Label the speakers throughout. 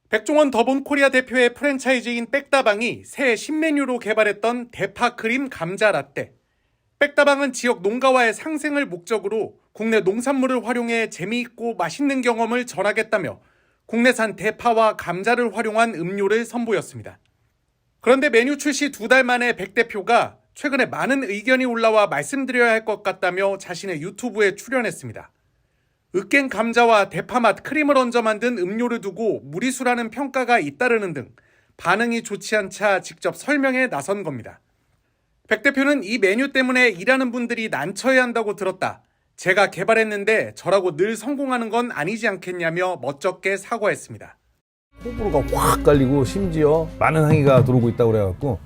Speaker 1: 백종원 더본코리아 대표의 프랜차이즈인 백다방이 새 신메뉴로 개발했던 대파 크림 감자 라떼. 백다방은 지역 농가와의 상생을 목적으로 국내 농산물을 활용해 재미있고 맛있는 경험을 전하겠다며 국내산 대파와 감자를 활용한 음료를 선보였습니다. 그런데 메뉴 출시 2달 만에 백 대표가 최근에 많은 의견이 올라와 말씀드려야 할 것 같다며 자신의 유튜브에 출연했습니다. 으깬 감자와 대파맛 크림을 얹어 만든 음료를 두고 무리수라는 평가가 잇따르는 등 반응이 좋지 않자 직접 설명에 나선 겁니다. 백 대표는 이 메뉴 때문에 일하는 분들이 난처해 한다고 들었다. 제가 개발했는데 저라고 늘 성공하는 건 아니지 않겠냐며 멋쩍게 사과했습니다.
Speaker 2: 호불호가 확 갈리고 심지어 많은 항의가 들어오고 있다고 그래갖고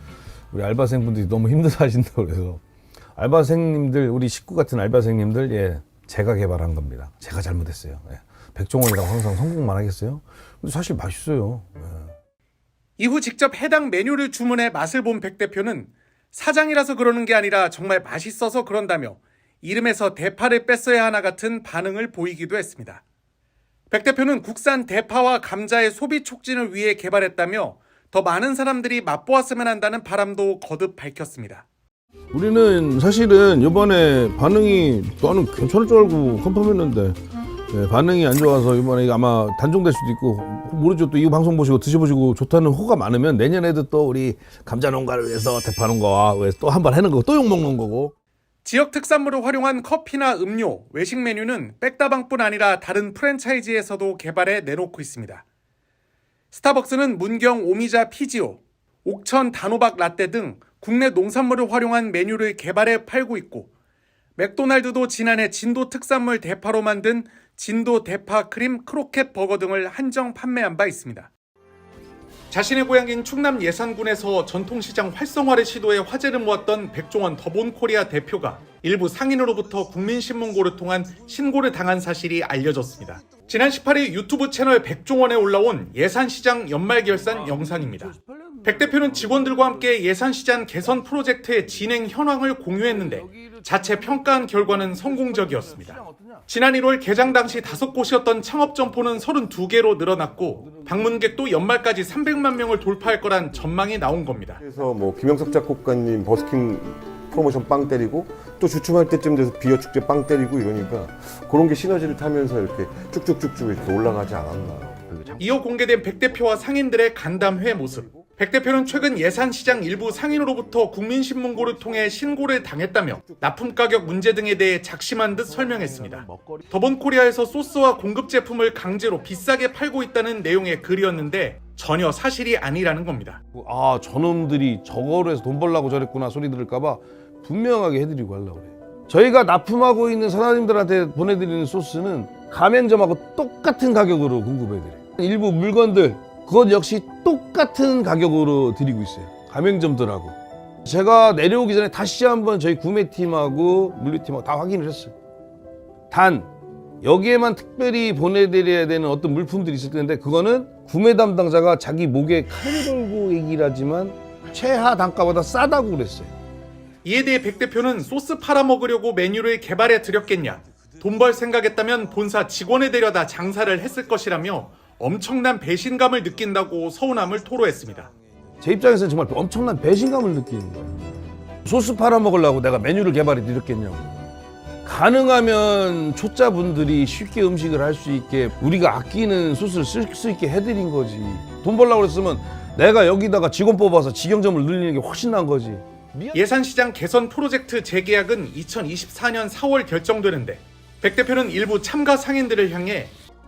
Speaker 2: 우리 알바생분들이 너무 힘들어하신다고 그래서 알바생님들, 우리 식구 같은 알바생님들, 예, 제가 개발한 겁니다. 제가 잘못했어요. 예. 백종원이라고 항상 성공만 하겠어요? 근데 사실 맛있어요. 예.
Speaker 1: 이후 직접 해당 메뉴를 주문해 맛을 본 백 대표는 사장이라서 그러는 게 아니라 정말 맛있어서 그런다며 이름에서 대파를 뺐어야 하나 같은 반응을 보이기도 했습니다. 백 대표는 국산 대파와 감자의 소비 촉진을 위해 개발했다며 더 많은 사람들이 맛보았으면 한다는 바람도 거듭 밝혔습니다.
Speaker 2: 우리는 사실은 이번에 반응이 나는 괜찮을 줄 알고 컨펌했는데 예, 반응이 안 좋아서 이번에 아마 단종될 수도 있고 모르죠. 또 이 방송 보시고 드셔보시고 좋다는 호가 많으면 내년에도 또 우리 감자 농가를 위해서 대파 농가와 또 한 번 해는 거고 또 욕먹는 거고.
Speaker 1: 지역 특산물을 활용한 커피나 음료, 외식 메뉴는 백다방뿐 아니라 다른 프랜차이즈에서도 개발해 내놓고 있습니다. 스타벅스는 문경 오미자 피지오, 옥천 단호박 라떼 등 국내 농산물을 활용한 메뉴를 개발해 팔고 있고 맥도날드도 지난해 진도 특산물 대파로 만든 진도 대파 크림 크로켓 버거 등을 한정 판매한 바 있습니다. 자신의 고향인 충남 예산군에서 전통시장 활성화를 시도해 화제를 모았던 백종원 더본코리아 대표가 일부 상인으로부터 국민신문고를 통한 신고를 당한 사실이 알려졌습니다. 지난 18일 유튜브 채널 백종원에 올라온 예산시장 연말결산 영상입니다. 백 대표는 직원들과 함께 예산시장 개선 프로젝트의 진행 현황을 공유했는데 자체 평가한 결과는 성공적이었습니다. 지난 1월 개장 당시 5곳이었던 창업 점포는 32개로 늘어났고 방문객도 연말까지 300만 명을 돌파할 거란 전망이 나온 겁니다.
Speaker 3: 그래서 뭐 김영석 작곡가님 버스킹 프로모션 빵 때리고 또 주춤할 때쯤 돼서 비어 축제 빵 때리고 이러니까 그런 게 시너지를 타면서 이렇게 쭉쭉쭉쭉 이렇게 올라가지 않았나.
Speaker 1: 이어 공개된 백 대표와 상인들의 간담회 모습. 백 대표는 최근 예산시장 일부 상인으로부터 국민신문고를 통해 신고를 당했다며 납품 가격 문제 등에 대해 작심한 듯 설명했습니다. 더본코리아에서 소스와 공급 제품을 강제로 비싸게 팔고 있다는 내용의 글이었는데 전혀 사실이 아니라는 겁니다.
Speaker 2: 아, 저놈들이 저거로 해서 돈 벌라고 저랬구나 소리 들을까봐 분명하게 해드리고 하려고 그래요. 저희가 납품하고 있는 사장님들한테 보내드리는 소스는 가맹점하고 똑같은 가격으로 공급해드려요. 일부 물건들 그것 역시 똑같은 가격으로 드리고 있어요. 가맹점들하고. 제가 내려오기 전에 다시 한번 저희 구매팀하고 물류팀하고 다 확인을 했어요. 단 여기에만 특별히 보내드려야 되는 어떤 물품들이 있을 텐데 그거는 구매 담당자가 자기 목에 칼을 걸고 얘기를 하지만 최하 단가보다 싸다고 그랬어요.
Speaker 1: 이에 대해 백 대표는 소스 팔아먹으려고 메뉴를 개발해 드렸겠냐, 돈 벌 생각했다면 본사 직원을 데려다 장사를 했을 것이라며 엄청난 배신감을 느낀다고 서운함을 토로했습니다.
Speaker 2: 제 입장에서는 정말 엄청난 배신감을 느끼는 거예요. 소스 팔아먹으려고 내가 메뉴를 개발해 드렸겠냐고. 가능하면 초짜분들이 쉽게 음식을 할 수 있게 우리가 아끼는 소스를 쓸 수 있게 해드린 거지. 돈 벌려고 그랬으면 내가 여기다가 직원 뽑아서 직영점을 늘리는 게 훨씬 나은 거지.
Speaker 1: 예산시장 개선 프로젝트 재계약은 2024년 4월 결정되는데 백 대표는 일부 참가 상인들을 향해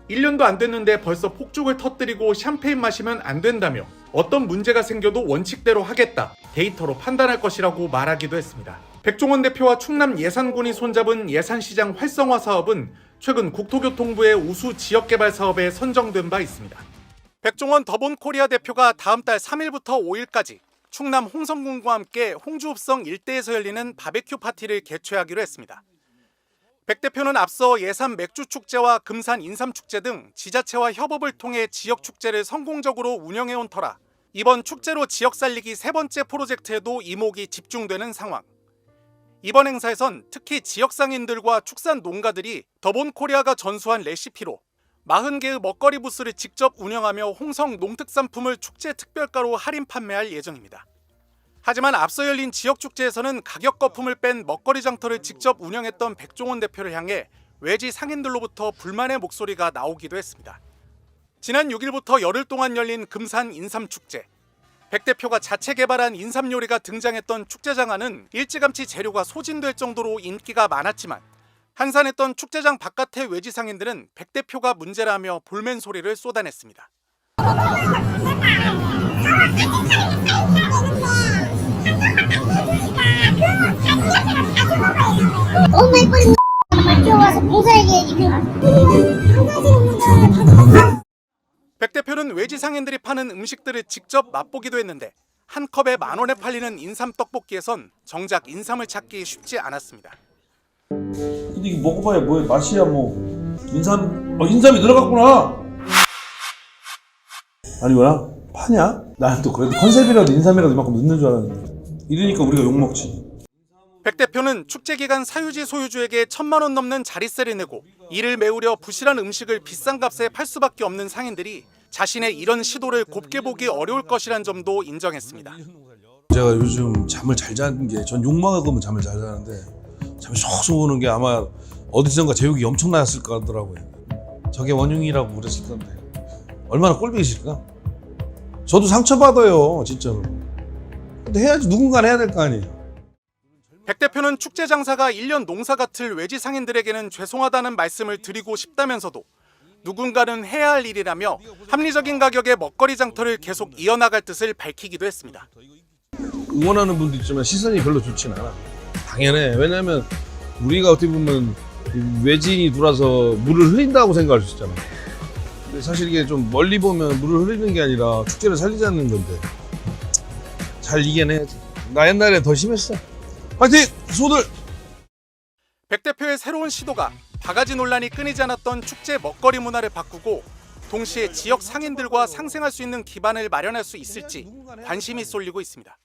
Speaker 1: 1년도 안 됐는데 벌써 폭죽을 터뜨리고 샴페인 마시면 안 된다며 어떤 문제가 생겨도 원칙대로 하겠다, 데이터로 판단할 것이라고 말하기도 했습니다. 백종원 대표와 충남 예산군이 손잡은 예산시장 활성화 사업은 최근 국토교통부의 우수 지역개발 사업에 선정된 바 있습니다. 백종원 더본코리아 대표가 다음 달 3일부터 5일까지 충남 홍성군과 함께 홍주읍성 일대에서 열리는 바베큐 파티를 개최하기로 했습니다. 백 대표는 앞서 예산 맥주축제와 금산 인삼축제 등 지자체와 협업을 통해 지역축제를 성공적으로 운영해온 터라 이번 축제로 지역 살리기 3번째 프로젝트에도 이목이 집중되는 상황. 이번 행사에선 특히 지역 상인들과 축산 농가들이 더본코리아가 전수한 레시피로 40개의 먹거리 부스를 직접 운영하며 홍성 농특산품을 축제 특별가로 할인 판매할 예정입니다. 하지만 앞서 열린 지역축제에서는 가격 거품을 뺀 먹거리 장터를 직접 운영했던 백종원 대표를 향해 외지 상인들로부터 불만의 목소리가 나오기도 했습니다. 지난 6일부터 열흘 동안 열린 금산 인삼축제. 백 대표가 자체 개발한 인삼 요리가 등장했던 축제장 안은 일찌감치 재료가 소진될 정도로 인기가 많았지만 한산했던 축제장 바깥의 외지 상인들은 백 대표가 문제라며 볼멘 소리를 쏟아냈습니다.
Speaker 4: 너무 예쁜 뛰어와서 봉사해야지.
Speaker 1: 백 대표는 외지 상인들이 파는 음식들을 직접 맛보기도 했는데 한 컵에 10,000원에 팔리는 인삼 떡볶이에선 정작 인삼을 찾기 쉽지 않았습니다.
Speaker 5: 근데 이거 먹어봐야 뭐야 맛이야 뭐 인삼이 들어갔구나. 아니구나 파냐? 나는 또 그래도 컨셉이라도 인삼이라도 이만큼 넣는 줄 알았는데 이러니까 우리가 욕먹지.
Speaker 1: 백 대표는 축제 기간 사유지 소유주에게 1,000만 원 넘는 자릿세를 내고 이를 메우려 부실한 음식을 비싼 값에 팔 수밖에 없는 상인들이 자신의 이런 시도를 곱게 보기 어려울 것이란 점도 인정했습니다.
Speaker 5: 제가 요즘 잠을 잘 자는 게 전 욕먹으면 잠을 잘 자는데 잠이 쏙쏙 오는 게 아마 어디선가 제 욕이 엄청나였을 것 같더라고요. 저게 원흉이라고 그랬을 건데 얼마나 꼴보기 싫을까? 저도 상처받아요 진짜로. 근데 해야지 누군가는 해야 될 거 아니에요.
Speaker 1: 백 대표는 축제 장사가 1년 농사 같을 외지 상인들에게는 죄송하다는 말씀을 드리고 싶다면서도 누군가는 해야 할 일이라며 합리적인 가격의 먹거리 장터를 계속 이어나갈 뜻을 밝히기도 했습니다.
Speaker 5: 응원하는 분도 있지만 시선이 별로 좋진 않아. 당연해. 왜냐면 우리가 어떻게 보면 외지인이 들어와서 물을 흐린다고 생각할 수 있잖아. 근데 사실 이게 좀 멀리 보면 물을 흐리는 게 아니라 축제를 살리자는 건데 잘 이겨내야지. 나 옛날에 더 심했어. 파이팅! 소들!
Speaker 1: 백 대표의 새로운 시도가 바가지 논란이 끊이지 않았던 축제 먹거리 문화를 바꾸고 동시에 지역 상인들과 상생할 수 있는 기반을 마련할 수 있을지 관심이 쏠리고 있습니다.